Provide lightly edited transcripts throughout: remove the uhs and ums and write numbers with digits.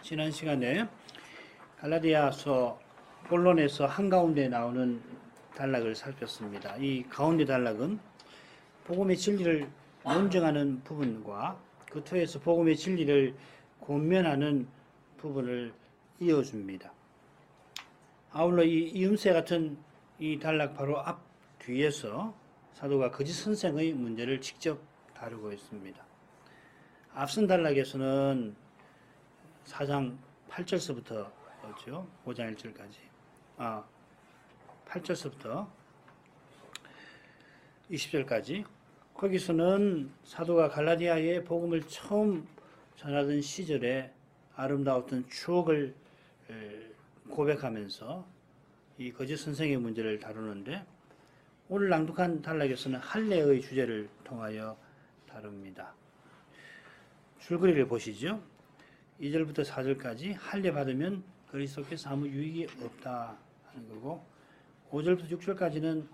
지난 시간에 갈라디아서 본론에서 한가운데 나오는 단락을 살폈습니다. 이 가운데 단락은 복음의 진리를 논증하는 부분과 그 터에서 복음의 진리를 권면하는 부분을 이어줍니다. 아울러 이 이음새 같은 이 단락 바로 앞 뒤에서 사도가 거짓 선생의 문제를 직접 다루고 있습니다. 앞선 단락에서는 4장 8절서부터 였죠. 5장 1절까지. 8절서부터 20절까지. 거기서는 사도가 갈라디아에 복음을 처음 전하던 시절에 아름다웠던 추억을 고백하면서 이 거짓 선생의 문제를 다루는데, 오늘 낭독한 단락에서는 할례의 주제를 통하여 다룹니다. 줄거리를 보시죠. 2절부터 4절까지 할례 받으면 그리스도께서 아무 유익이 없다 하는 거고, 5절부터 6절까지는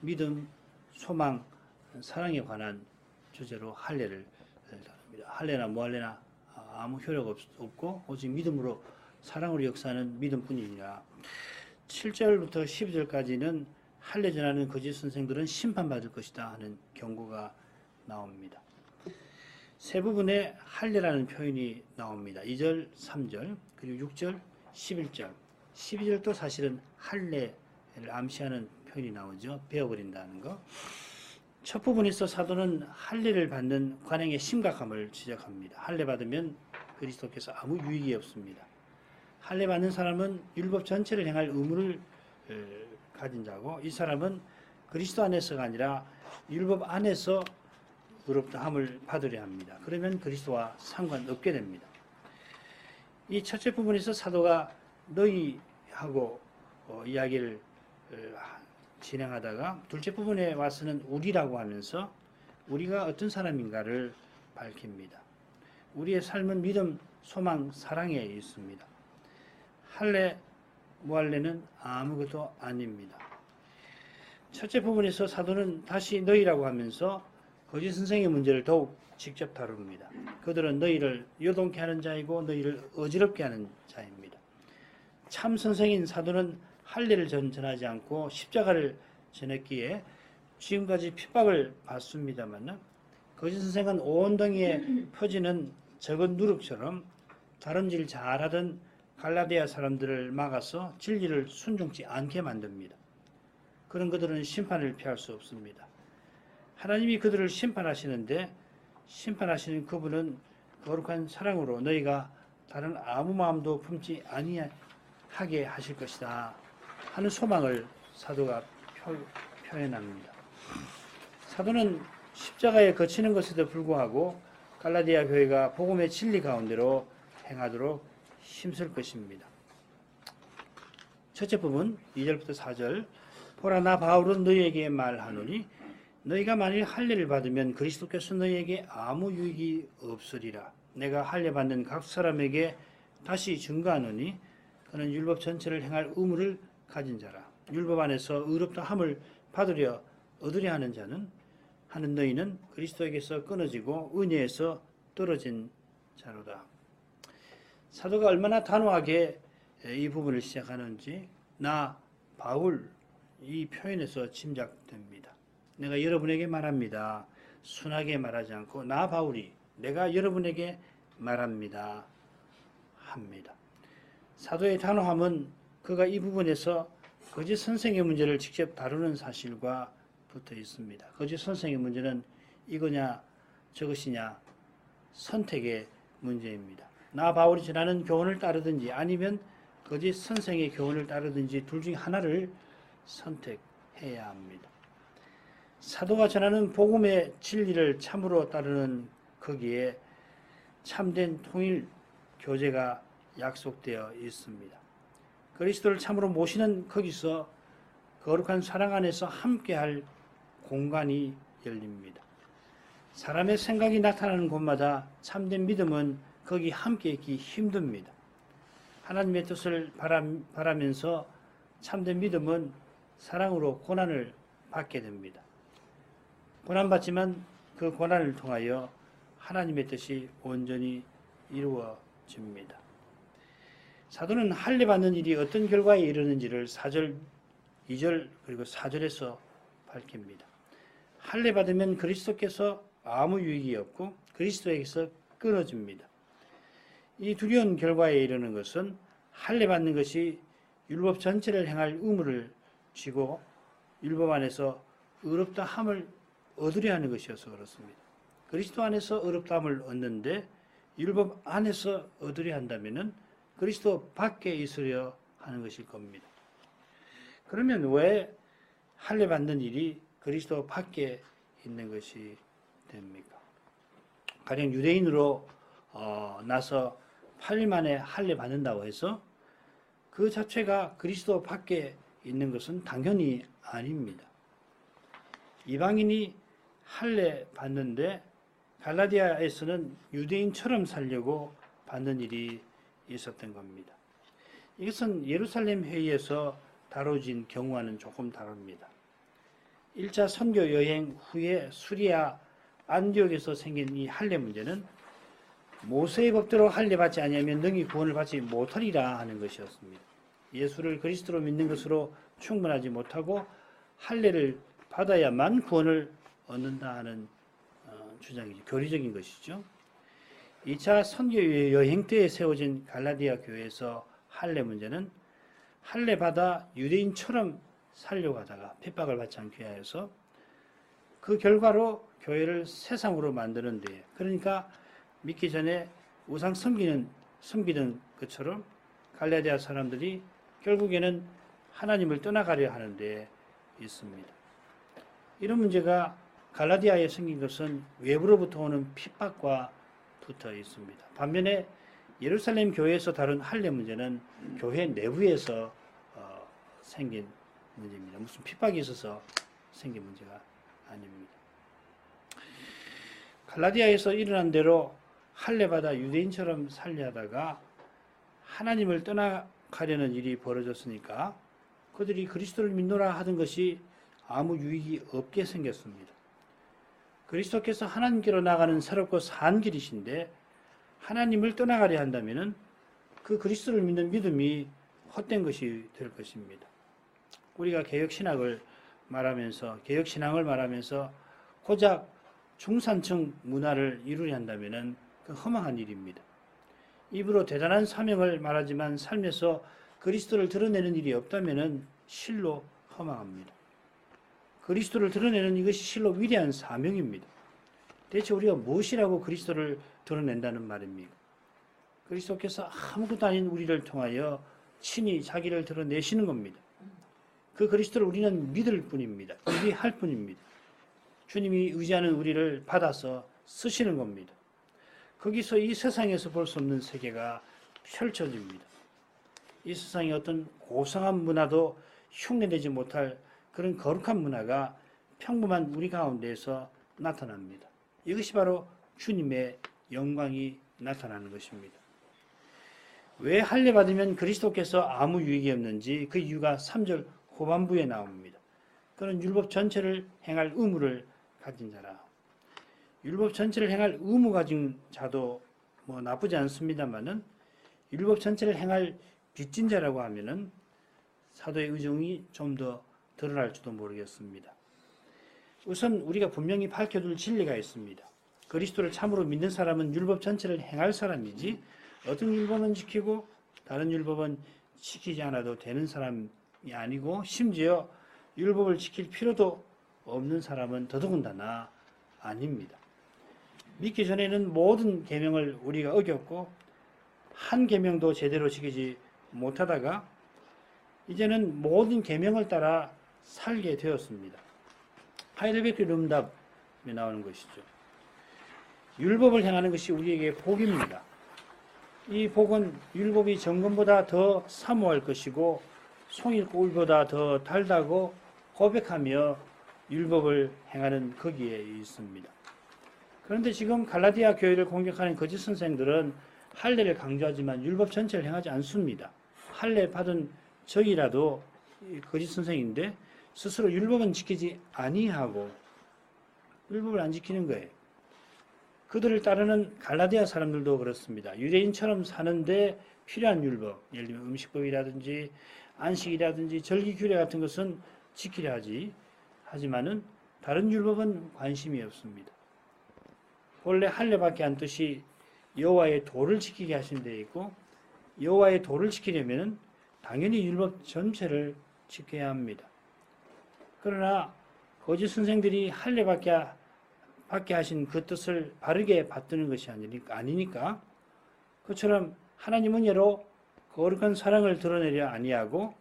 믿음, 소망, 사랑에 관한 주제로 할례를 다룹니다. 할례나 무할례나 아무 효력 없고 오직 믿음으로 사랑으로 역사하는 믿음뿐이니라. 7절부터 12절까지는 할례 전하는 거짓 선생들은 심판받을 것이다 하는 경고가 나옵니다. 세 부분에 할례라는 표현이 나옵니다. 2절, 3절, 그리고 6절, 11절, 12절도 사실은 할례를 암시하는 표현이 나오죠. 베어버린다는 거. 첫 부분에서 사도는 할례를 받는 관행의 심각함을 지적합니다. 할례 받으면 그리스도께서 아무 유익이 없습니다. 할례 받는 사람은 율법 전체를 행할 의무를 가진 자고, 이 사람은 그리스도 안에서가 아니라 율법 안에서 의롭다함을 받으려 합니다. 그러면 그리스도와 상관없게 됩니다. 이 첫째 부분에서 사도가 너희하고 이야기를 진행하다가 둘째 부분에 와서는 우리라고 하면서 우리가 어떤 사람인가를 밝힙니다. 우리의 삶은 믿음, 소망, 사랑에 있습니다. 할례, 무할례는 아무것도 아닙니다. 첫째 부분에서 사도는 다시 너희라고 하면서 거짓 선생의 문제를 더욱 직접 다룹니다. 그들은 너희를 요동케 하는 자이고 너희를 어지럽게 하는 자입니다. 참 선생인 사도는 할례를 전하지 않고 십자가를 전했기에 지금까지 핍박을 받습니다만, 거짓 선생은 온덩이에 퍼지는 적은 누룩처럼 다름질 잘하던 갈라디아 사람들을 막아서 진리를 순종치 않게 만듭니다. 그런 그들은 심판을 피할 수 없습니다. 하나님이 그들을 심판하시는데, 심판하시는 그분은 거룩한 사랑으로 너희가 다른 아무 마음도 품지 아니하게 하실 것이다 하는 소망을 사도가 표현합니다. 사도는 십자가에 거치는 것에도 불구하고 갈라디아 교회가 복음의 진리 가운데로 행하도록 힘쓸 것입니다. 첫째 부분 2절부터 4절. 보라, 나 바울은 너희에게 말하노니 너희가 만일 할례를 받으면 그리스도께서 너희에게 아무 유익이 없으리라. 내가 할례 받는 각 사람에게 다시 증거하노니 그는 율법 전체를 행할 의무를 가진 자라. 율법 안에서 의롭다 함을 얻으려 하는 자는 하는 너희는 그리스도에게서 끊어지고 은혜에서 떨어진 자로다. 사도가 얼마나 단호하게 이 부분을 시작하는지 나 바울 이 표현에서 짐작됩니다. 내가 여러분에게 말합니다. 순하게 말하지 않고 나 바울이 내가 여러분에게 말합니다 합니다. 사도의 단호함은 그가 이 부분에서 거짓 선생의 문제를 직접 다루는 사실과 붙어 있습니다. 거짓 선생의 문제는 이거냐 저것이냐 선택의 문제입니다. 나 바울이 전하는 교훈을 따르든지 아니면 거짓 선생의 교훈을 따르든지 둘 중 하나를 선택해야 합니다. 사도가 전하는 복음의 진리를 참으로 따르는 거기에 참된 통일 교제가 약속되어 있습니다. 그리스도를 참으로 모시는 거기서 거룩한 사랑 안에서 함께할 공간이 열립니다. 사람의 생각이 나타나는 곳마다 참된 믿음은 거기 함께 있기 힘듭니다. 하나님의 뜻을 바라면서 참된 믿음은 사랑으로 고난을 받게 됩니다. 고난받지만 그 고난을 통하여 하나님의 뜻이 온전히 이루어집니다. 사도는 할례 받는 일이 어떤 결과에 이르는지를 4절, 2절 그리고 4절에서 밝힙니다. 할례 받으면 그리스도께서 아무 유익이 없고 그리스도에게서 끊어집니다. 이 두려운 결과에 이르는 것은 할례 받는 것이 율법 전체를 행할 의무를 지고 율법 안에서 의롭다함을 얻으려 하는 것이어서 그렇습니다. 그리스도 안에서 의롭다함을 얻는데 율법 안에서 얻으려 한다면 그리스도 밖에 있으려 하는 것일 겁니다. 그러면 왜 할례 받는 일이 그리스도 밖에 있는 것이 됩니까? 가령 유대인으로 나서 8일 만에 할례 받는다고 해서 그 자체가 그리스도 밖에 있는 것은 당연히 아닙니다. 이방인이 할례 받는데 갈라디아에서는 유대인처럼 살려고 받는 일이 있었던 겁니다. 이것은 예루살렘 회의에서 다뤄진 경우와는 조금 다릅니다. 1차 선교 여행 후에 수리아 안디옥에서 생긴 이 할례 문제는 모세의 법대로 할례 받지 아니하면 능히 구원을 받지 못하리라 하는 것이었습니다. 예수를 그리스도로 믿는 것으로 충분하지 못하고 할례를 받아야만 구원을 얻는다 하는 주장이죠. 교리적인 것이죠. 2차 선교 여행 때에 세워진 갈라디아 교회에서 할례 문제는 할례 받아 유대인처럼 살려고 하다가 핍박을 받지 않게 하여서 그 결과로 교회를 세상으로 만드는 데, 그러니까 믿기 전에 우상 섬기던 것처럼 갈라디아 사람들이 결국에는 하나님을 떠나가려 하는 데 있습니다. 이런 문제가 갈라디아에 생긴 것은 외부로부터 오는 핍박과 붙어 있습니다. 반면에 예루살렘 교회에서 다룬 할례 문제는 교회 내부에서 생긴 문제입니다. 무슨 핍박이 있어서 생긴 문제가 아닙니다. 갈라디아에서 일어난 대로 할례 받아 유대인처럼 살려 하다가 하나님을 떠나가려는 일이 벌어졌으니까 그들이 그리스도를 믿노라 하던 것이 아무 유익이 없게 생겼습니다. 그리스도께서 하나님께로 나가는 새롭고 산 길이신데 하나님을 떠나가려 한다면 그 그리스도를 믿는 믿음이 헛된 것이 될 것입니다. 우리가 개혁신앙을 말하면서 고작 중산층 문화를 이루려 한다면 그 허망한 일입니다. 입으로 대단한 사명을 말하지만 삶에서 그리스도를 드러내는 일이 없다면 실로 허망합니다. 그리스도를 드러내는 이것이 실로 위대한 사명입니다. 대체 우리가 무엇이라고 그리스도를 드러낸다는 말입니까? 그리스도께서 아무것도 아닌 우리를 통하여 친히 자기를 드러내시는 겁니다. 그 그리스도를 우리는 믿을 뿐입니다. 의지할 뿐입니다. 주님이 의지하는 우리를 받아서 쓰시는 겁니다. 거기서 이 세상에서 볼 수 없는 세계가 펼쳐집니다. 이 세상의 어떤 고상한 문화도 흉내내지 못할 그런 거룩한 문화가 평범한 우리 가운데에서 나타납니다. 이것이 바로 주님의 영광이 나타나는 것입니다. 왜 할례 받으면 그리스도께서 아무 유익이 없는지 그 이유가 3절 후반부에 나옵니다. 그는 율법 전체를 행할 의무를 가진 자라. 율법 전체를 행할 의무 가진 자도 뭐 나쁘지 않습니다만은 율법 전체를 행할 빚진 자라고 하면은 사도의 의중이 좀 더 드러날지도 모르겠습니다. 우선 우리가 분명히 밝혀둘 진리가 있습니다. 그리스도를 참으로 믿는 사람은 율법 전체를 행할 사람이지 어떤 율법은 지키고 다른 율법은 지키지 않아도 되는 사람이 아니고 심지어 율법을 지킬 필요도 없는 사람은 더더군다나 아닙니다. 믿기 전에는 모든 계명을 우리가 어겼고 한 계명도 제대로 지키지 못하다가 이제는 모든 계명을 따라 살게 되었습니다. 하이델베르크 룸답에 나오는 것이죠. 율법을 행하는 것이 우리에게 복입니다. 이 복은 율법이 정금보다 더 사모할 것이고 송일꿀보다 더 달다고 고백하며 율법을 행하는 거기에 있습니다. 그런데 지금 갈라디아 교회를 공격하는 거짓 선생들은 할례를 강조하지만 율법 전체를 행하지 않습니다. 할례 받은 적이라도 거짓 선생인데 스스로 율법은 지키지 아니하고 율법을 안 지키는 거예요. 그들을 따르는 갈라디아 사람들도 그렇습니다. 유대인처럼 사는데 필요한 율법, 예를 들면 음식법이라든지 안식이라든지 절기 규례 같은 것은 지키려 하지만은 다른 율법은 관심이 없습니다. 본래 할례밖에 안 뜻이 여호와의 도를 지키게 하신 데 있고, 여호와의 도를 지키려면 당연히 율법 전체를 지켜야 합니다. 그러나 거짓 선생들이 할례밖에 하신 그 뜻을 바르게 받드는 것이 아니니까, 그처럼 하나님 은혜로 거룩한 사랑을 드러내려 아니하고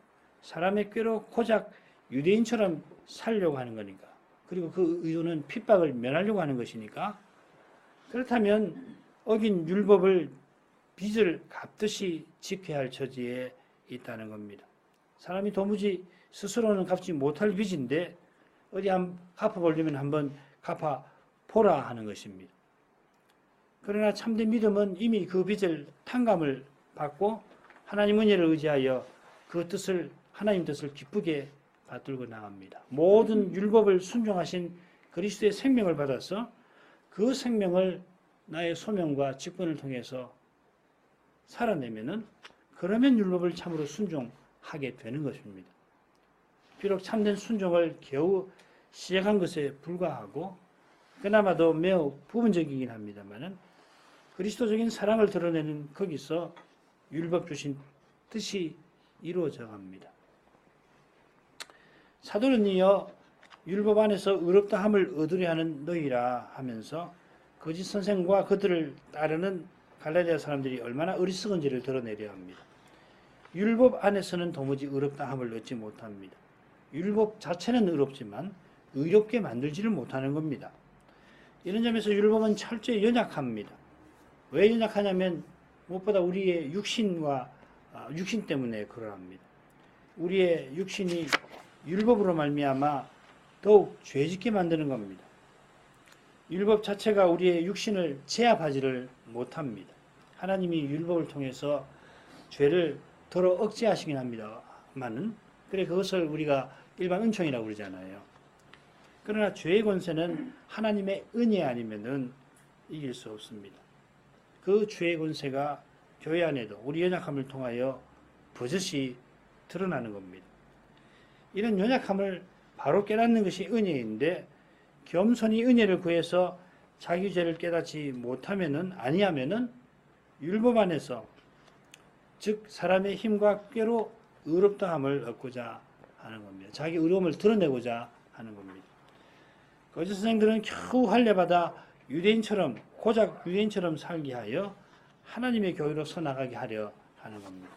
사람의 꾀로 고작 유대인처럼 살려고 하는 거니까, 그리고 그 의도는 핍박을 면하려고 하는 것이니까, 그렇다면 어긴 율법을 빚을 갚듯이 지켜야 할 처지에 있다는 겁니다. 사람이 도무지 스스로는 갚지 못할 빚인데 어디 한번 갚아보려면 한번 갚아보라 하는 것입니다. 그러나 참된 믿음은 이미 그 빚을 탕감을 받고 하나님 은혜를 의지하여 그 뜻을, 하나님 뜻을 기쁘게 받들고 나갑니다. 모든 율법을 순종하신 그리스도의 생명을 받아서 그 생명을 나의 소명과 직분을 통해서 살아내면은, 그러면 율법을 참으로 순종하게 되는 것입니다. 비록 참된 순종을 겨우 시작한 것에 불과하고 그나마도 매우 부분적이긴 합니다만은 그리스도적인 사랑을 드러내는 거기서 율법 주신 뜻이 이루어져 갑니다. 사도는 이어 율법 안에서 의롭다함을 얻으려 하는 너희라 하면서 거짓 선생과 그들을 따르는 갈라디아 사람들이 얼마나 어리석은지를 드러내려 합니다. 율법 안에서는 도무지 의롭다함을 얻지 못합니다. 율법 자체는 의롭지만 의롭게 만들지를 못하는 겁니다. 이런 점에서 율법은 철저히 연약합니다. 왜 연약하냐면 무엇보다 우리의 육신 때문에 그러합니다. 우리의 육신이 율법으로 말미암아 더욱 죄짓게 만드는 겁니다. 율법 자체가 우리의 육신을 제압하지를 못합니다. 하나님이 율법을 통해서 죄를 덜어 억제하시긴 합니다만은, 그래 그것을 우리가 일반 은총이라고 그러잖아요. 그러나 죄의 권세는 하나님의 은혜 아니면은 이길 수 없습니다. 그 죄의 권세가 교회 안에도 우리 연약함을 통하여 버젓이 드러나는 겁니다. 이런 연약함을 바로 깨닫는 것이 은혜인데, 겸손히 은혜를 구해서 자기 죄를 깨닫지 아니하면은 율법 안에서, 즉 사람의 힘과 꾀로 의롭다함을 얻고자 하는 겁니다. 자기 의로움을 드러내고자 하는 겁니다. 거짓 선생들은 겨우 할례받아 고작 유대인처럼 살게 하여 하나님의 교회로 서나가게 하려 하는 겁니다.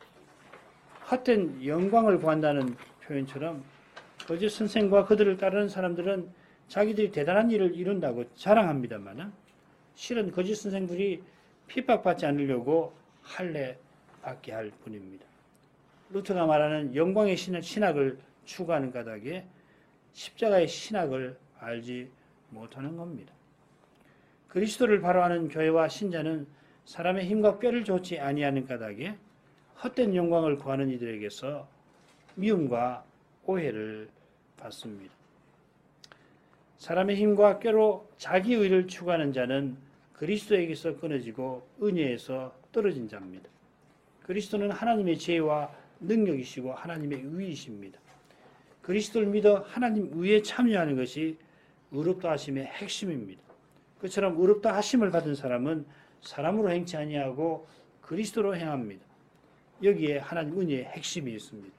헛된 영광을 구한다는 표현처럼 거짓 선생과 그들을 따르는 사람들은 자기들이 대단한 일을 이룬다고 자랑합니다만, 실은 거짓 선생들이 핍박받지 않으려고 할례 받게 할 뿐입니다. 루터가 말하는 영광의 신학을 추구하는 까닭에 십자가의 신학을 알지 못하는 겁니다. 그리스도를 바로 아는 교회와 신자는 사람의 힘과 꾀를 좇지 아니하는 까닭에 헛된 영광을 구하는 이들에게서 미움과 오해를 받습니다. 사람의 힘과 꾀로 자기 의를 추구하는 자는 그리스도에게서 끊어지고 은혜에서 떨어진 자입니다. 그리스도는 하나님의 지혜와 능력이시고 하나님의 의이십니다. 그리스도를 믿어 하나님 의에 참여하는 것이 의롭다 하심의 핵심입니다. 그처럼 의롭다 하심을 받은 사람은 사람으로 행치 아니하고 그리스도로 행합니다. 여기에 하나님 은혜의 핵심이 있습니다.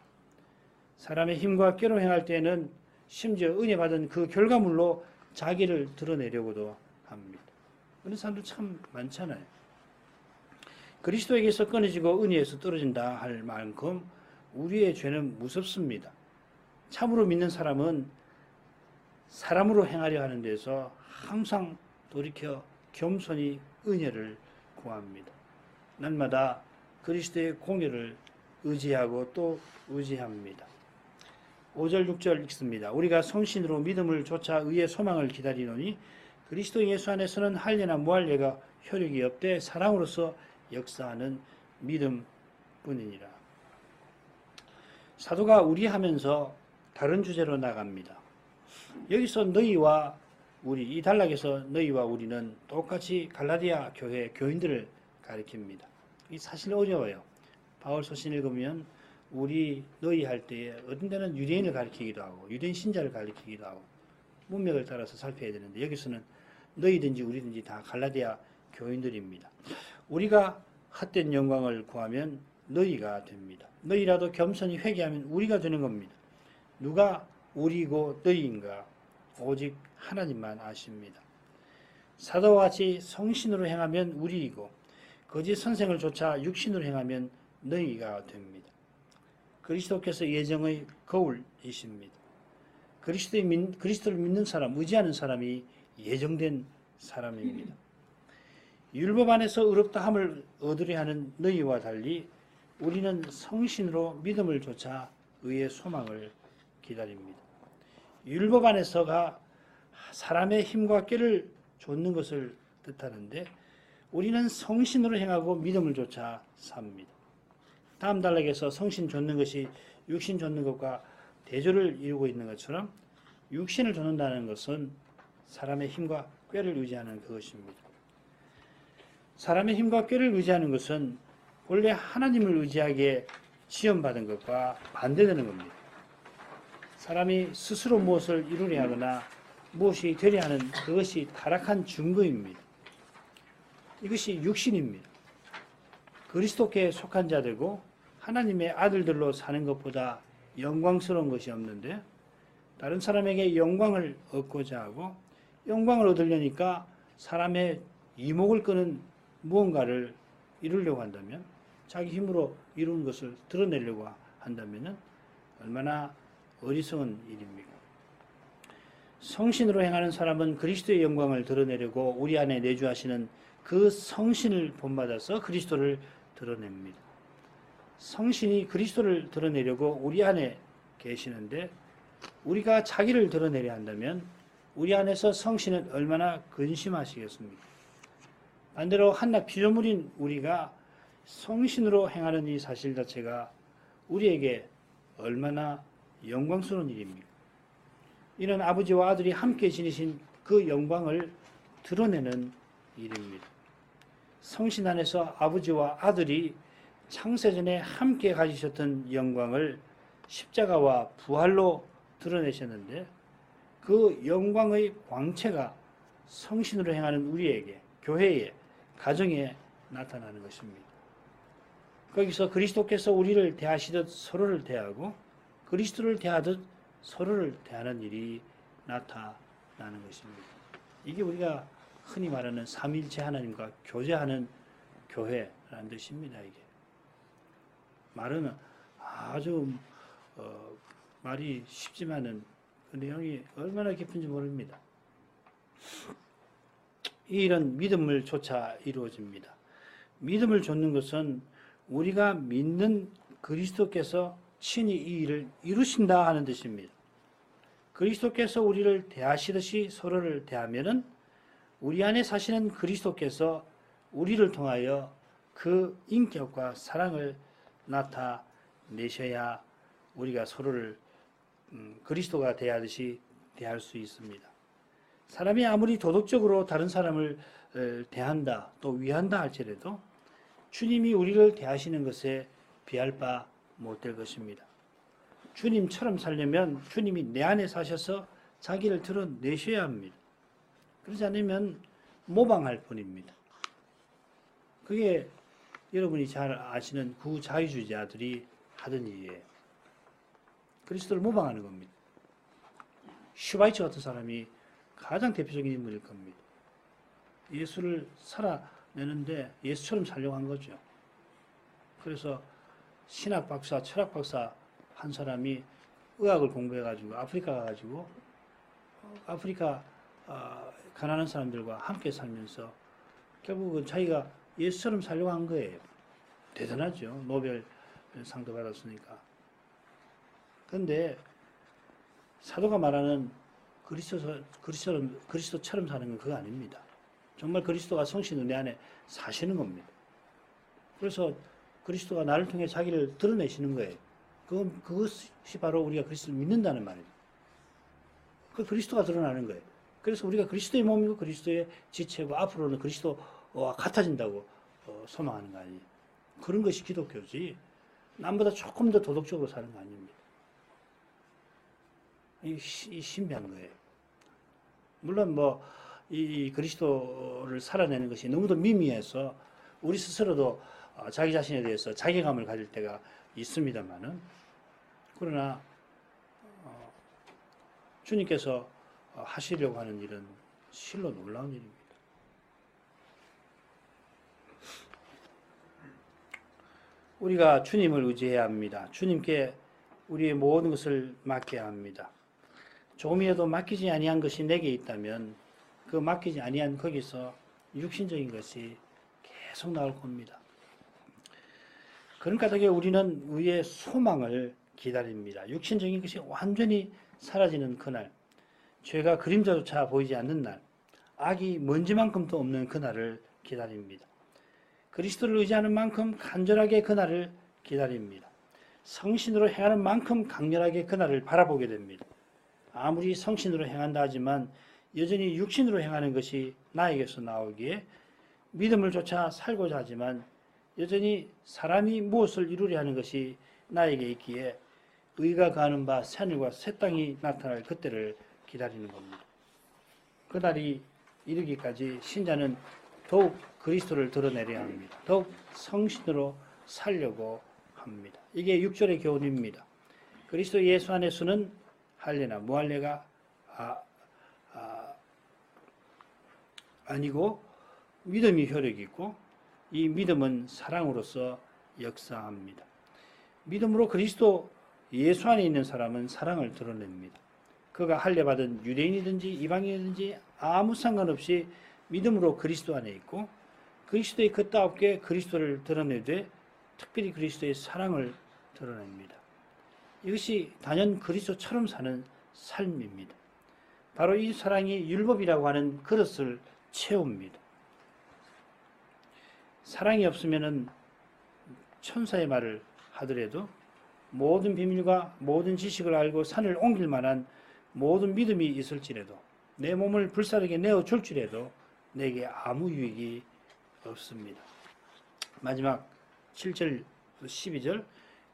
사람의 힘과 꾀로 행할 때는 심지어 은혜 받은 그 결과물로 자기를 드러내려고도 합니다. 그런 사람들 참 많잖아요. 그리스도에게서 끊어지고 은혜에서 떨어진다 할 만큼 우리의 죄는 무섭습니다. 참으로 믿는 사람은 사람으로 행하려 하는 데서 항상 돌이켜 겸손히 은혜를 구합니다. 날마다 그리스도의 공의를 의지하고 또 의지합니다. 5절 6절 읽습니다. 우리가 성신으로 믿음을 좇아 의의 소망을 기다리노니 그리스도 예수 안에서는 할례나 무할례가 효력이 없되 사랑으로서 역사하는 믿음뿐이니라. 사도가 우리 하면서 다른 주제로 나갑니다. 여기서 너희와 우리 이 단락에서 너희와 우리는 똑같이 갈라디아 교회 교인들을 가리킵니다. 이 사실 어려워요. 바울 서신 읽으면 우리 너희 할 때에 어떤 데는 유대인을 가리키기도 하고 유대인 신자를 가리키기도 하고 문맥을 따라서 살펴야 되는데 여기서는 너희든지 우리든지 다 갈라디아 교인들입니다. 우리가 헛된 영광을 구하면 너희가 됩니다. 너희라도 겸손히 회개하면 우리가 되는 겁니다. 누가 우리고 너희인가? 오직 하나님만 아십니다. 사도와 같이 성신으로 행하면 우리이고 거짓 선생을 쫓아 육신으로 행하면 너희가 됩니다. 그리스도께서 예정의 거울이십니다. 그리스도를 믿는 사람, 의지하는 사람이 예정된 사람입니다. 율법 안에서 의롭다함을 얻으려 하는 너희와 달리 우리는 성신으로 믿음을 좇아 의의 소망을 기다립니다. 율법 안에서가 사람의 힘과 꾀를 좇는 것을 뜻하는데 우리는 성신으로 행하고 믿음을 좇아 삽니다. 다음 단락에서 성신 좇는 것이 육신 좇는 것과 대조를 이루고 있는 것처럼 육신을 좇는다는 것은 사람의 힘과 꾀를 의지하는 그것입니다. 사람의 힘과 꾀를 의지하는 것은 원래 하나님을 의지하기에 지원받은 것과 반대되는 겁니다. 사람이 스스로 무엇을 이루려 하거나 무엇이 되려 하는 그것이 타락한 증거입니다. 이것이 육신입니다. 그리스도께 속한 자들고 하나님의 아들들로 사는 것보다 영광스러운 것이 없는데 다른 사람에게 영광을 얻고자 하고 영광을 얻으려니까 사람의 이목을 끄는 무언가를 이루려고 한다면 자기 힘으로 이룬 것을 드러내려고 한다면 얼마나 어리석은 일입니까? 성신으로 행하는 사람은 그리스도의 영광을 드러내려고 우리 안에 내주하시는 그 성신을 본받아서 그리스도를 드러냅니다. 성신이 그리스도를 드러내려고 우리 안에 계시는데 우리가 자기를 드러내려 한다면 우리 안에서 성신은 얼마나 근심하시겠습니까? 반대로 한낱 피조물인 우리가 성신으로 행하는 이 사실 자체가 우리에게 얼마나 영광스러운 일입니까? 이는 아버지와 아들이 함께 지니신 그 영광을 드러내는 일입니다. 성신 안에서 아버지와 아들이 창세전에 함께 가지셨던 영광을 십자가와 부활로 드러내셨는데 그 영광의 광채가 성신으로 행하는 우리에게, 교회에, 가정에 나타나는 것입니다. 거기서 그리스도께서 우리를 대하시듯 서로를 대하고 그리스도를 대하듯 서로를 대하는 일이 나타나는 것입니다. 이게 우리가 흔히 말하는 삼위일체 하나님과 교제하는 교회라는 뜻입니다. 이게 말은 아주 말이 쉽지만은 그 내용이 얼마나 깊은지 모릅니다. 이 일은 믿음을 좇아 이루어집니다. 믿음을 좇는 것은 우리가 믿는 그리스도께서 친히 이 일을 이루신다 하는 뜻입니다. 그리스도께서 우리를 대하시듯이 서로를 대하면은 우리 안에 사시는 그리스도께서 우리를 통하여 그 인격과 사랑을 나타내셔야 우리가 서로를 그리스도가 대하듯이 대할 수 있습니다. 사람이 아무리 도덕적으로 다른 사람을 대한다 또 위한다 할지라도 주님이 우리를 대하시는 것에 비할 바 못될 것입니다. 주님처럼 살려면 주님이 내 안에 사셔서 자기를 드러내셔야 합니다. 그렇지 않으면 모방할 뿐입니다. 그게 여러분이 잘 아시는 구자유주의자들이 하던 일이에요. 그리스도를 모방하는 겁니다. 슈바이처 같은 사람이 가장 대표적인 인물일 겁니다. 예수를 살아내는데 예수처럼 살려고 한 거죠. 그래서 신학 박사, 철학 박사 한 사람이 의학을 공부해가지고 아프리카 가가지고 아프리카 가난한 사람들과 함께 살면서 결국은 자기가 예수처럼 살려고 한 거예요. 대단하죠. 노벨 상도 받았으니까. 그런데 사도가 말하는 그리스도처럼 사는 건 그거 아닙니다. 정말 그리스도가 성신으로 내 안에 사시는 겁니다. 그래서 그리스도가 나를 통해 자기를 드러내시는 거예요. 그것이 바로 우리가 그리스도를 믿는다는 말이에요. 그 그리스도가 드러나는 거예요. 그래서 우리가 그리스도의 몸이고 그리스도의 지체고 앞으로는 그리스도와 같아진다고 소망하는 거 아니에요. 그런 것이 기독교지. 남보다 조금 더 도덕적으로 사는 거 아닙니다. 이 신비한 거예요. 물론 이 그리스도를 살아내는 것이 너무도 미미해서 우리 스스로도 자기 자신에 대해서 자괴감을 가질 때가 있습니다만은, 그러나 주님께서 하시려고 하는 일은 실로 놀라운 일입니다. 우리가 주님을 의지해야 합니다. 주님께 우리의 모든 것을 맡겨야 합니다. 조금이라도 맡기지 아니한 것이 내게 있다면 그 맡기지 아니한 거기서 육신적인 것이 계속 나올 겁니다. 그런 까닭에 우리는 우리의 소망을 기다립니다. 육신적인 것이 완전히 사라지는 그날, 죄가 그림자조차 보이지 않는 날, 악이 먼지만큼도 없는 그날을 기다립니다. 그리스도를 의지하는 만큼 간절하게 그날을 기다립니다. 성신으로 행하는 만큼 강렬하게 그날을 바라보게 됩니다. 아무리 성신으로 행한다 하지만 여전히 육신으로 행하는 것이 나에게서 나오기에 믿음을 쫓아 살고자 하지만 여전히 사람이 무엇을 이루려 하는 것이 나에게 있기에 의가 가는 바 새하늘과 새 땅이 나타날 그때를 기다리는 겁니다. 그날이 이르기까지 신자는 더욱 그리스도를 드러내려야 합니다. 더욱 성신으로 살려고 합니다. 이게 6절의 교훈입니다. 그리스도 예수 안에서는 할례나 무할례가 아니고 믿음이 효력이 있고 이 믿음은 사랑으로서 역사합니다. 믿음으로 그리스도 예수 안에 있는 사람은 사랑을 드러냅니다. 그가 할례받은 유대인이든지 이방인이든지 아무 상관없이 믿음으로 그리스도 안에 있고 그리스도의 겉다없게 그리스도를 드러내되 특별히 그리스도의 사랑을 드러냅니다. 이것이 단연 그리스도처럼 사는 삶입니다. 바로 이 사랑이 율법이라고 하는 그릇을 채웁니다. 사랑이 없으면은 천사의 말을 하더라도 모든 비밀과 모든 지식을 알고 산을 옮길 만한 모든 믿음이 있을지라도 내 몸을 불사르게 내어줄 지라도 내게 아무 유익이 없습니다. 마지막 7절 12절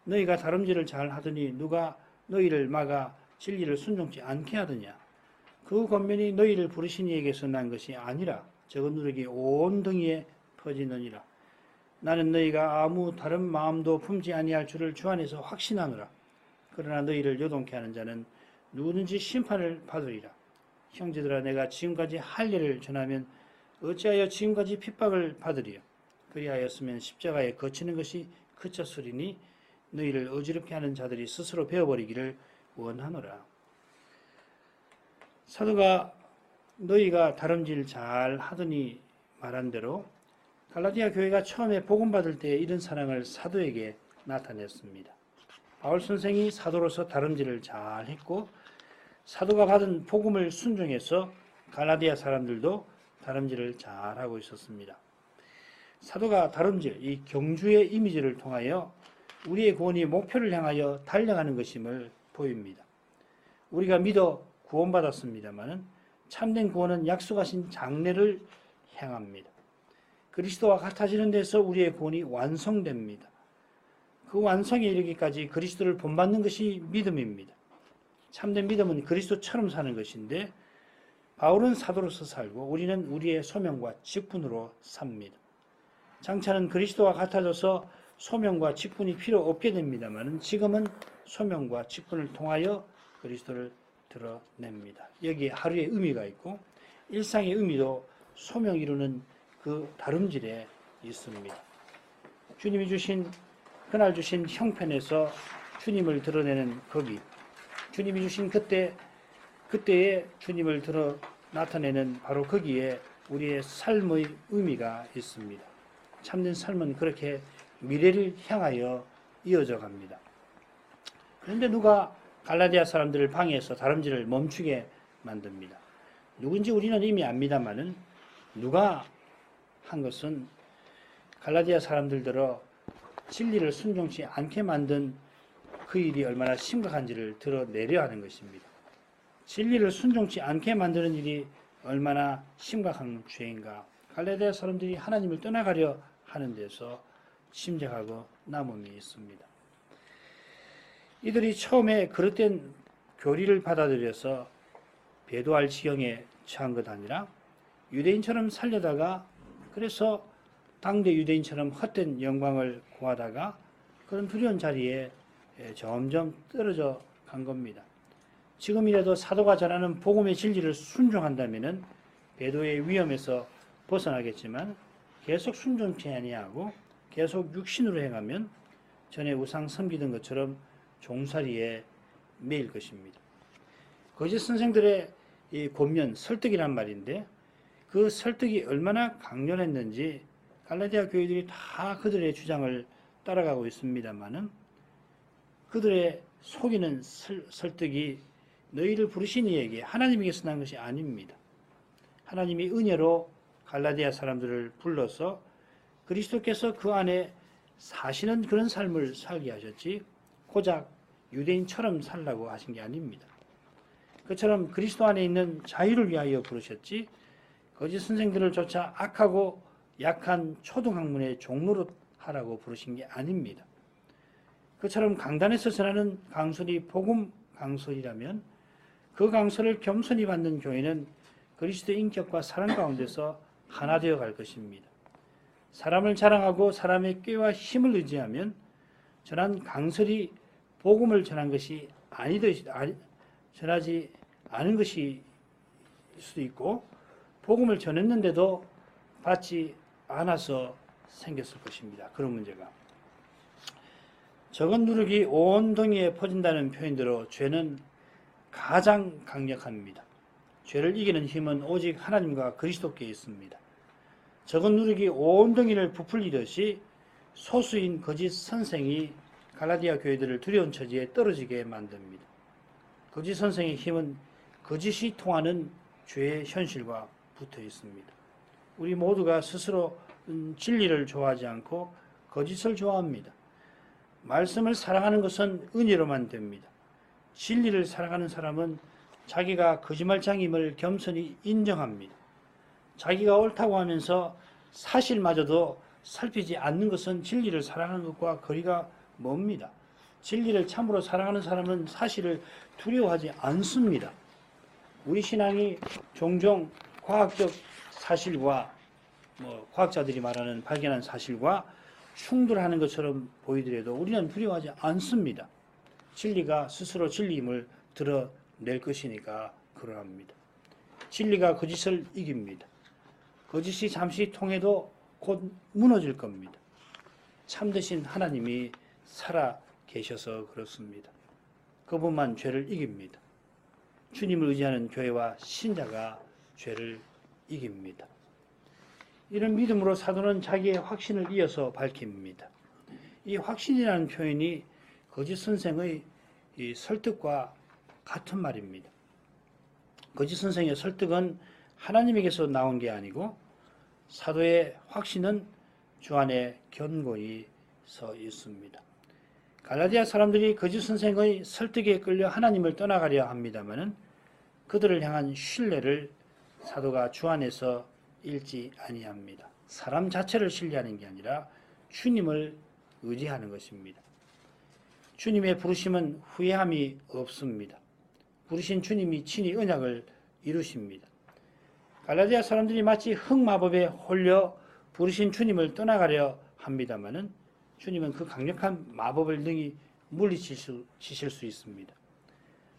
너희가 다름질을 잘 하더니 누가 너희를 막아 진리를 순종치 않게 하더냐. 그 권면이 너희를 부르신 이에게서 난 것이 아니라 적은 누룩이 온 등에 퍼지느니라. 나는 너희가 아무 다른 마음도 품지 아니할 줄을 주 안에서 확신하노라. 그러나 너희를 요동케 하는 자는 누구든지 심판을 받으리라. 형제들아 내가 지금까지 할례를 전하면 어찌하여 지금까지 핍박을 받으리요. 그리하였으면 십자가에 거치는 것이 그쳤으리니 너희를 어지럽게 하는 자들이 스스로 베어버리기를 원하노라. 사도가 너희가 다름질 잘 하더니 말한 대로 갈라디아 교회가 처음에 복음받을 때 이런 사랑을 사도에게 나타냈습니다. 바울 선생이 사도로서 다름질을 잘 했고 사도가 받은 복음을 순종해서 갈라디아 사람들도 다름질을 잘 하고 있었습니다. 사도가 다름질, 이 경주의 이미지를 통하여 우리의 구원이 목표를 향하여 달려가는 것임을 보입니다. 우리가 믿어 구원받았습니다마는 참된 구원은 약속하신 장래를 향합니다. 그리스도와 같아지는 데서 우리의 구원이 완성됩니다. 그 완성에 이르기까지 그리스도를 본받는 것이 믿음입니다. 참된 믿음은 그리스도처럼 사는 것인데 바울은 사도로서 살고 우리는 우리의 소명과 직분으로 삽니다. 장차는 그리스도와 같아져서 소명과 직분이 필요 없게 됩니다만 지금은 소명과 직분을 통하여 그리스도를 드러냅니다. 여기에 하루의 의미가 있고 일상의 의미도 소명 이루는 그 다름질에 있습니다. 주님이 주신 그날 주신 형편에서 주님을 드러내는 거기, 주님이 주신 그때에 주님을 나타내는 바로 거기에 우리의 삶의 의미가 있습니다. 참된 삶은 그렇게 미래를 향하여 이어져 갑니다. 그런데 누가 갈라디아 사람들을 방해해서 다름질을 멈추게 만듭니다. 누군지 우리는 이미 압니다마는 누가 한 것은 갈라디아 사람들들어 진리를 순종치 않게 만든 그 일이 얼마나 심각한지를 드러내려 하는 것입니다. 진리를 순종치 않게 만드는 일이 얼마나 심각한 죄인가. 갈라디아 사람들이 하나님을 떠나가려 하는 데서 심각하고 남음이 있습니다. 이들이 처음에 그릇된 교리를 받아들여서 배도할 지경에 처한 것 아니라 유대인처럼 살려다가 그래서 당대 유대인처럼 헛된 영광을 구하다가 그런 두려운 자리에 점점 떨어져 간 겁니다. 지금이라도 사도가 전하는 복음의 진리를 순종한다면 배도의 위험에서 벗어나겠지만 계속 순종치 아니하고 계속 육신으로 행하면 전에 우상 섬기던 것처럼 종살이에 매일 것입니다. 거짓 선생들의 이 권면, 설득이란 말인데 그 설득이 얼마나 강렬했는지 갈라디아 교회들이 다 그들의 주장을 따라가고 있습니다만은 그들의 속이는 설득이 너희를 부르신 이에게 하나님에게서 난 것이 아닙니다. 하나님이 은혜로 갈라디아 사람들을 불러서 그리스도께서 그 안에 사시는 그런 삶을 살게 하셨지 고작 유대인처럼 살라고 하신 게 아닙니다. 그처럼 그리스도 안에 있는 자유를 위하여 부르셨지 거짓 선생들을 쫓아 악하고 약한 초등학문의 종로로 하라고 부르신 게 아닙니다. 그처럼 강단에서 전하는 강설이 복음 강설이라면 그 강설을 겸손히 받는 교회는 그리스도의 인격과 사랑 가운데서 하나 되어 갈 것입니다. 사람을 자랑하고 사람의 꾀와 힘을 의지하면 전한 강설이 복음을 전한 것이 전하지 않은 것일 수도 있고 복음을 전했는데도 받지 않아서 생겼을 것입니다. 그런 문제가. 적은 누룩이 온 동이에 퍼진다는 표현대로 죄는 가장 강력합니다. 죄를 이기는 힘은 오직 하나님과 그리스도께 있습니다. 적은 누룩이 온 동이를 부풀리듯이 소수인 거짓 선생이 갈라디아 교회들을 두려운 처지에 떨어지게 만듭니다. 거짓 선생의 힘은 거짓이 통하는 죄의 현실과 붙어 있습니다. 우리 모두가 스스로 진리를 좋아하지 않고 거짓을 좋아합니다. 말씀을 사랑하는 것은 은혜로만 됩니다. 진리를 사랑하는 사람은 자기가 거짓말장임을 겸손히 인정합니다. 자기가 옳다고 하면서 사실마저도 살피지 않는 것은 진리를 사랑하는 것과 거리가 멉니다. 진리를 참으로 사랑하는 사람은 사실을 두려워하지 않습니다. 우리 신앙이 종종 과학적 사실과 과학자들이 말하는 발견한 사실과 충돌하는 것처럼 보이더라도 우리는 두려워하지 않습니다. 진리가 스스로 진리임을 드러낼 것이니까 그러합니다. 진리가 거짓을 이깁니다. 거짓이 잠시 통해도 곧 무너질 겁니다. 참되신 하나님이 살아 계셔서 그렇습니다. 그분만 죄를 이깁니다. 주님을 의지하는 교회와 신자가 죄를 이깁니다. 이런 믿음으로 사도는 자기의 확신을 이어서 밝힙니다. 이 확신이라는 표현이 거짓 선생의 이 설득과 같은 말입니다. 거짓 선생의 설득은 하나님에게서 나온 게 아니고 사도의 확신은 주 안에 견고히 서 있습니다. 갈라디아 사람들이 거짓 선생의 설득에 끌려 하나님을 떠나가려 합니다마는 그들을 향한 신뢰를 사도가 주 안에서 잃지 아니합니다. 사람 자체를 신뢰하는 게 아니라 주님을 의지하는 것입니다. 주님의 부르심은 후회함이 없습니다. 부르신 주님이 친히 언약을 이루십니다. 갈라디아 사람들이 마치 흑마법에 홀려 부르신 주님을 떠나가려 합니다마는 주님은 그 강력한 마법을 능히 물리치실 수 있습니다.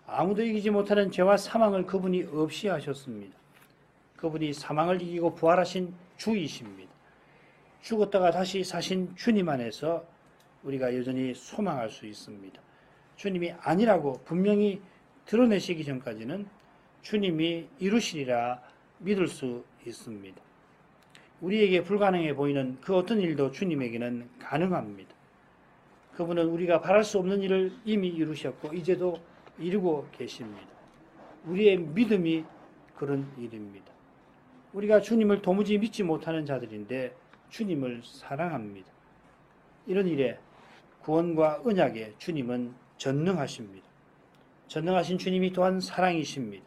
아무도 이기지 못하는 죄와 사망을 그분이 없이 하셨습니다. 그분이 사망을 이기고 부활하신 주이십니다. 죽었다가 다시 사신 주님 안에서 우리가 여전히 소망할 수 있습니다. 주님이 아니라고 분명히 드러내시기 전까지는 주님이 이루시리라 믿을 수 있습니다. 우리에게 불가능해 보이는 그 어떤 일도 주님에게는 가능합니다. 그분은 우리가 바랄 수 없는 일을 이미 이루셨고 이제도 이루고 계십니다. 우리의 믿음이 그런 일입니다. 우리가 주님을 도무지 믿지 못하는 자들인데 주님을 사랑합니다. 이런 일에 구원과 언약에 주님은 전능하십니다. 전능하신 주님이 또한 사랑이십니다.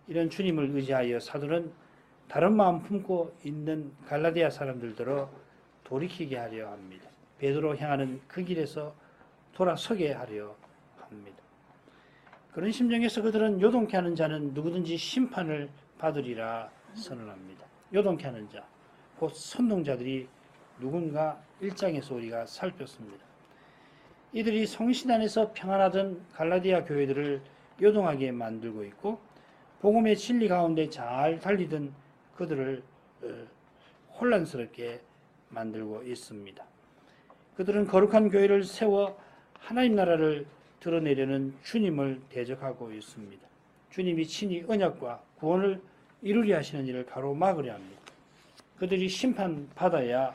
이런 주님을 의지하여 사도는 다른 마음 품고 있는 갈라디아 사람들더러 돌이키게 하려 합니다. 베드로 향하는 그 길에서 돌아서게 하려 합니다. 그런 심정에서 그들은 요동케 하는 자는 누구든지 심판을 받으리라 선언합니다. 요동케 하는 자, 곧 선동자들이 누군가 1장에서 우리가 살폈습니다. 이들이 성신 안에서 평안하던 갈라디아 교회들을 요동하게 만들고 있고 복음의 진리 가운데 잘 달리던 그들을 혼란스럽게 만들고 있습니다. 그들은 거룩한 교회를 세워 하나님 나라를 드러내려는 주님을 대적하고 있습니다. 주님이 친히 언약과 구원을 이루려 하시는 일을 가로막으려 합니다. 그들이 심판받아야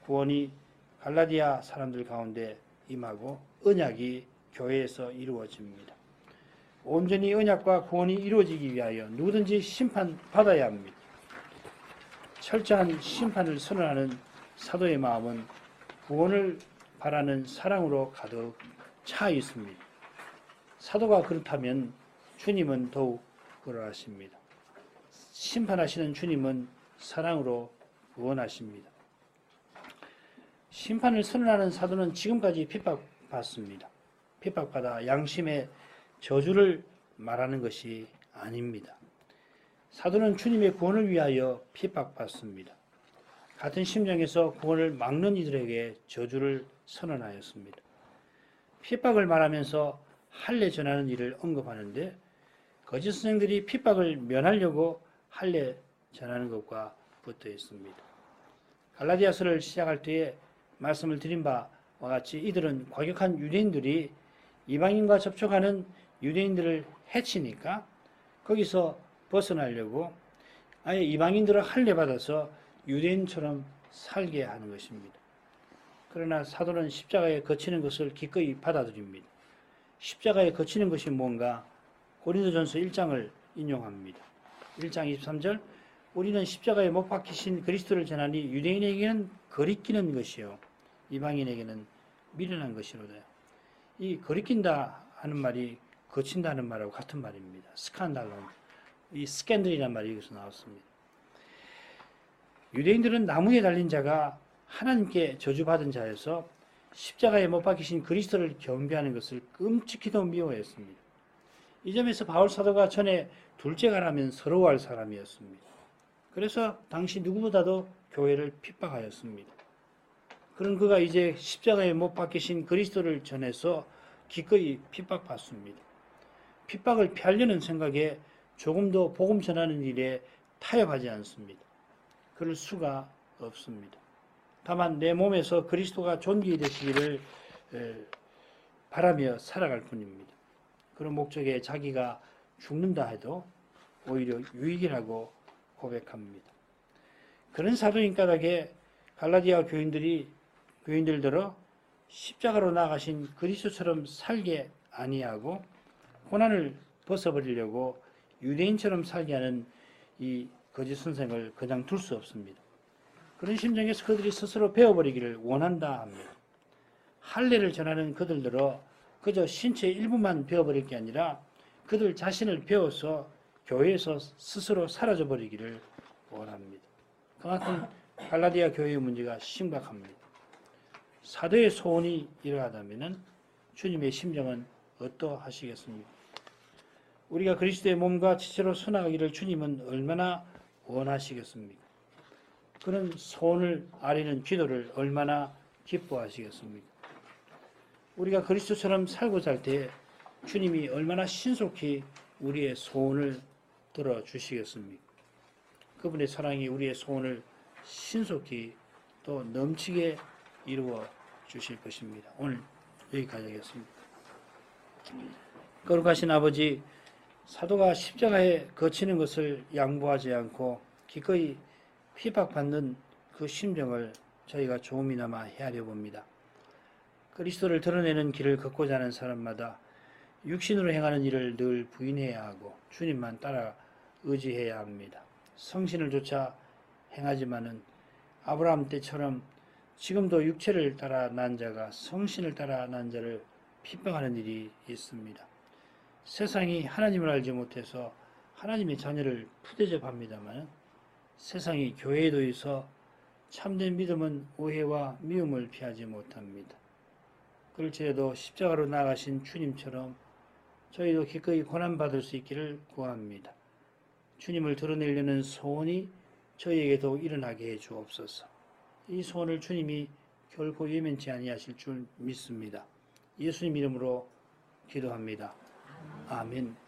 구원이 갈라디아 사람들 가운데 임하고 언약이 교회에서 이루어집니다. 온전히 언약과 구원이 이루어지기 위하여 누구든지 심판받아야 합니다. 철저한 심판을 선언하는 사도의 마음은 구원을 바라는 사랑으로 가득 차 있습니다. 사도가 그렇다면 주님은 더욱 그러하십니다. 심판하시는 주님은 사랑으로 구원하십니다. 심판을 선언하는 사도는 지금까지 핍박받습니다. 핍박받아 양심의 저주를 말하는 것이 아닙니다. 사도는 주님의 구원을 위하여 핍박받습니다. 같은 심정에서 구원을 막는 이들에게 저주를 선언하였습니다. 핍박을 말하면서 할례 전하는 일을 언급하는데 거짓 선생들이 핍박을 면하려고 할례 전하는 것과 붙어 있습니다. 갈라디아서를 시작할 때에 말씀을 드린 바와 같이 이들은 과격한 유대인들이 이방인과 접촉하는 유대인들을 해치니까 거기서 벗어나려고 아예 이방인들을 할례 받아서 유대인처럼 살게 하는 것입니다. 그러나 사도는 십자가에 거치는 것을 기꺼이 받아들입니다. 십자가에 거치는 것이 뭔가 고린도전서 1장을 인용합니다. 1장 23절 우리는 십자가에 못 박히신 그리스도를 전하니 유대인에게는 거리끼는 것이요 이방인에게는 미련한 것이로다. 이 거리낀다 하는 말이 거친다는 말하고 같은 말입니다. 스칸달론, 이 스캔들이라는 말이 여기서 나왔습니다. 유대인들은 나무에 달린 자가 하나님께 저주받은 자여서 십자가에 못 박히신 그리스도를 경배하는 것을 끔찍히도 미워했습니다. 이 점에서 바울 사도가 전에 둘째가라면 서러워할 사람이었습니다. 그래서 당시 누구보다도 교회를 핍박하였습니다. 그런 그가 이제 십자가에 못 박히신 그리스도를 전해서 기꺼이 핍박받습니다. 핍박을 피하려는 생각에 조금도 복음 전하는 일에 타협하지 않습니다. 그럴 수가 없습니다. 다만 내 몸에서 그리스도가 존귀되시기를 바라며 살아갈 뿐입니다. 그런 목적에 자기가 죽는다 해도 오히려 유익이라고 고백합니다. 그런 사도인 까닭에 갈라디아 교인들더러 십자가로 나가신 그리스도처럼 살게 아니하고 고난을 벗어버리려고 유대인처럼 살게 하는 이 거짓 선생을 그냥 둘 수 없습니다. 그런 심정에서 그들이 스스로 배워버리기를 원한다 합니다. 할례를 전하는 그들더러 그저 신체 일부만 배워버릴 게 아니라 그들 자신을 배워서 교회에서 스스로 사라져버리기를 원합니다. 그만큼 갈라디아 교회의 문제가 심각합니다. 사도의 소원이 이러하다면 주님의 심정은 어떠하시겠습니까? 우리가 그리스도의 몸과 지체로 서나가기를 주님은 얼마나 원하시겠습니까? 그런 소원을 아뢰는 기도를 얼마나 기뻐하시겠습니까? 우리가 그리스도처럼 살고자 할 때 주님이 얼마나 신속히 우리의 소원을 들어주시겠습니까? 그분의 사랑이 우리의 소원을 신속히 또 넘치게 이루어 주실 것입니다. 오늘 여기까지 하겠습니다. 거룩하신 아버지, 사도가 십자가에 거치는 것을 양보하지 않고 기꺼이 핍박받는 그 심정을 저희가 조금이나마 헤아려 봅니다. 그리스도를 드러내는 길을 걷고자 하는 사람마다 육신으로 행하는 일을 늘 부인해야 하고 주님만 따라 의지해야 합니다. 성신을 조차 행하지만은 아브라함 때처럼 지금도 육체를 따라 난 자가 성신을 따라 난 자를 핍박하는 일이 있습니다. 세상이 하나님을 알지 못해서 하나님의 자녀를 푸대접합니다만 세상이 교회에 도에서 참된 믿음은 오해와 미움을 피하지 못합니다. 그럴지라도 십자가로 나가신 주님처럼 저희도 기꺼이 고난받을 수 있기를 구합니다. 주님을 드러내려는 소원이 저희에게도 일어나게 해 주옵소서. 이 소원을 주님이 결코 예면치 아니하실 줄 믿습니다. 예수님 이름으로 기도합니다. 아멘.